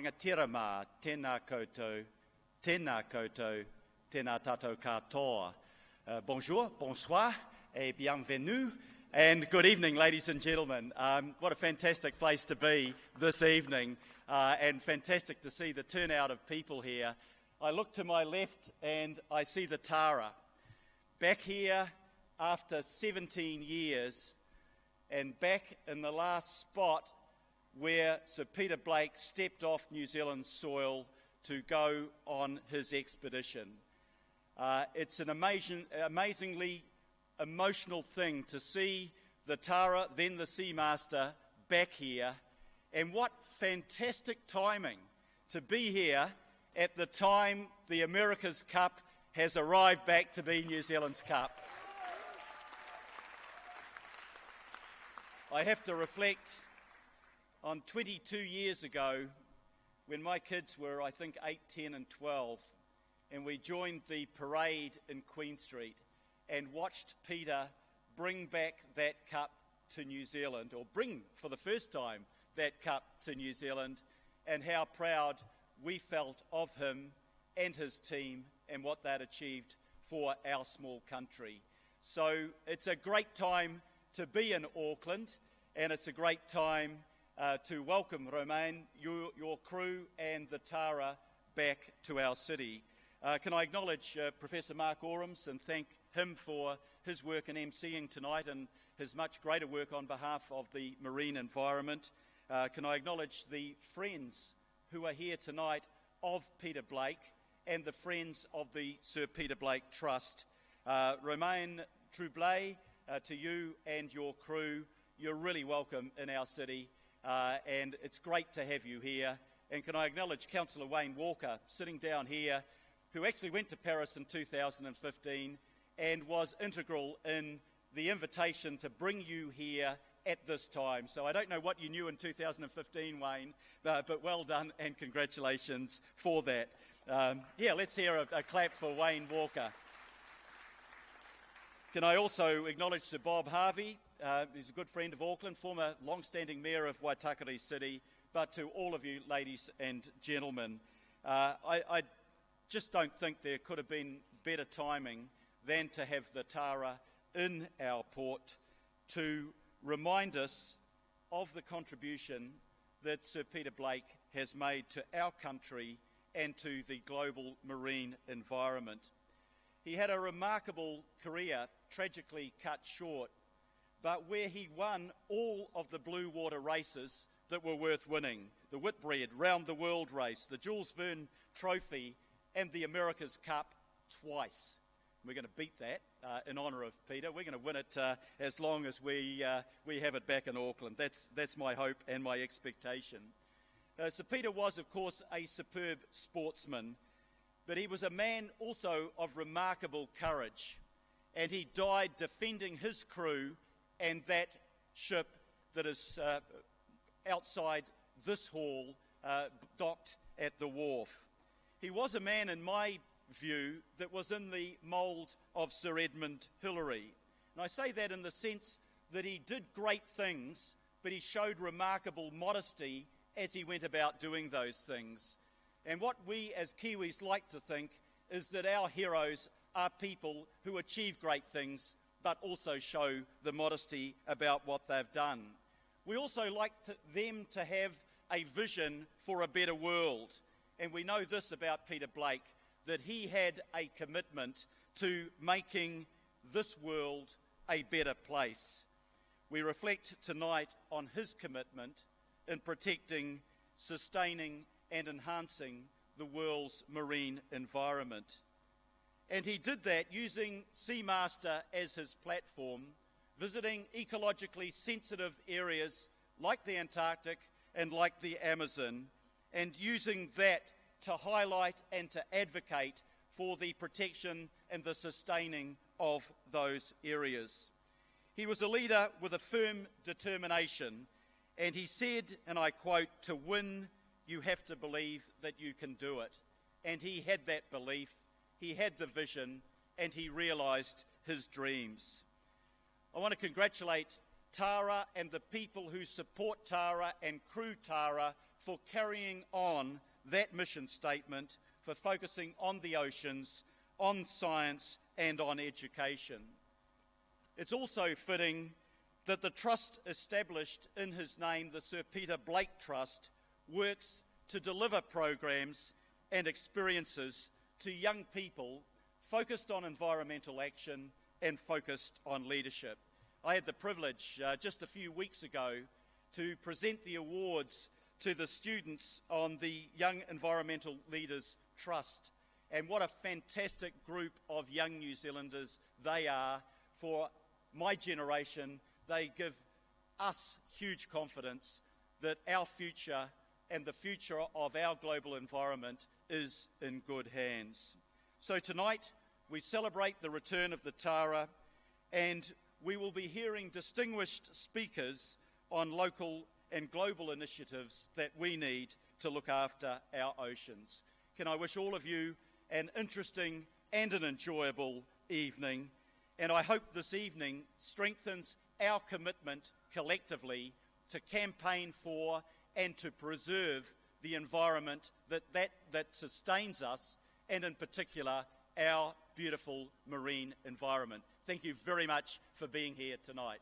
Rangatirama, tēnā koutou, tēnā tātou katoa. Bonjour, bonsoir, et bienvenue, and good evening, ladies and gentlemen. What a fantastic place to be this evening, and fantastic to see the turnout of people here. I look to my left and I see the Tara, back here after 17 years, and back in the last spot where Sir Peter Blake stepped off New Zealand's soil to go on his expedition. It's an amazingly emotional thing to see the Tara, then the Seamaster, back here. And what fantastic timing to be here at the time the America's Cup has arrived back to be New Zealand's Cup. I have to reflect on 22 years ago when my kids were, I think, 8, 10 and 12, and we joined the parade in Queen Street and watched Peter bring back that cup to New Zealand, or bring for the first time that cup to New Zealand, and how proud we felt of him and his team and what they'd achieved for our small country. So it's a great time to be in Auckland, and it's a great time to welcome Romain, your crew and the Tara back to our city. Can I acknowledge Professor Mark Orams and thank him for his work in emceeing tonight and his much greater work on behalf of the marine environment. Can I acknowledge the friends who are here tonight of Peter Blake and the friends of the Sir Peter Blake Trust. Romain Troublé, to you and your crew, you're really welcome in our city. And it's great to have you here. And can I acknowledge Councillor Wayne Walker, sitting down here, who actually went to Paris in 2015 and was integral in the invitation to bring you here at this time. So I don't know what you knew in 2015, Wayne, but well done and congratulations for that. Let's hear a clap for Wayne Walker. Can I also acknowledge Sir Bob Harvey, who's a good friend of Auckland, former long-standing mayor of Waitakere City, but to all of you ladies and gentlemen, I just don't think there could have been better timing than to have the Tara in our port to remind us of the contribution that Sir Peter Blake has made to our country and to the global marine environment. He had a remarkable career, tragically cut short, but where he won all of the blue water races that were worth winning, the Whitbread Round the World race, the Jules Verne Trophy, and the America's Cup twice. We're going to beat that in honour of Peter. We're going to win it as long as we have it back in Auckland. That's my hope and my expectation. Sir Peter was, of course, a superb sportsman, but he was a man also of remarkable courage, and he died defending his crew and that ship that is outside this hall, docked at the wharf. He was a man, in my view, that was in the mould of Sir Edmund Hillary. And I say that in the sense that he did great things, but he showed remarkable modesty as he went about doing those things. And what we as Kiwis like to think is that our heroes are people who achieve great things, but also show the modesty about what they've done. We also like them to have a vision for a better world. And we know this about Peter Blake, that he had a commitment to making this world a better place. We reflect tonight on his commitment in protecting, sustaining and enhancing the world's marine environment. And he did that using Seamaster as his platform, visiting ecologically sensitive areas like the Antarctic and like the Amazon, and using that to highlight and to advocate for the protection and the sustaining of those areas. He was a leader with a firm determination, and he said, and I quote, "To win, you have to believe that you can do it." And he had that belief, he had the vision, and he realised his dreams. I want to congratulate Tara and the people who support Tara and crew Tara for carrying on that mission statement, for focusing on the oceans, on science and on education. It's also fitting that the trust established in his name, the Sir Peter Blake Trust, works to deliver programs and experiences to young people focused on environmental action and focused on leadership. I had the privilege just a few weeks ago to present the awards to the students on the Young Environmental Leaders Trust. And what a fantastic group of young New Zealanders they are. For my generation, they give us huge confidence that our future and the future of our global environment is in good hands. So tonight, we celebrate the return of the Tara, and we will be hearing distinguished speakers on local and global initiatives that we need to look after our oceans. Can I wish all of you an interesting and an enjoyable evening, and I hope this evening strengthens our commitment collectively to campaign for and to preserve the environment that sustains us, and in particular our beautiful marine environment. Thank you very much for being here tonight.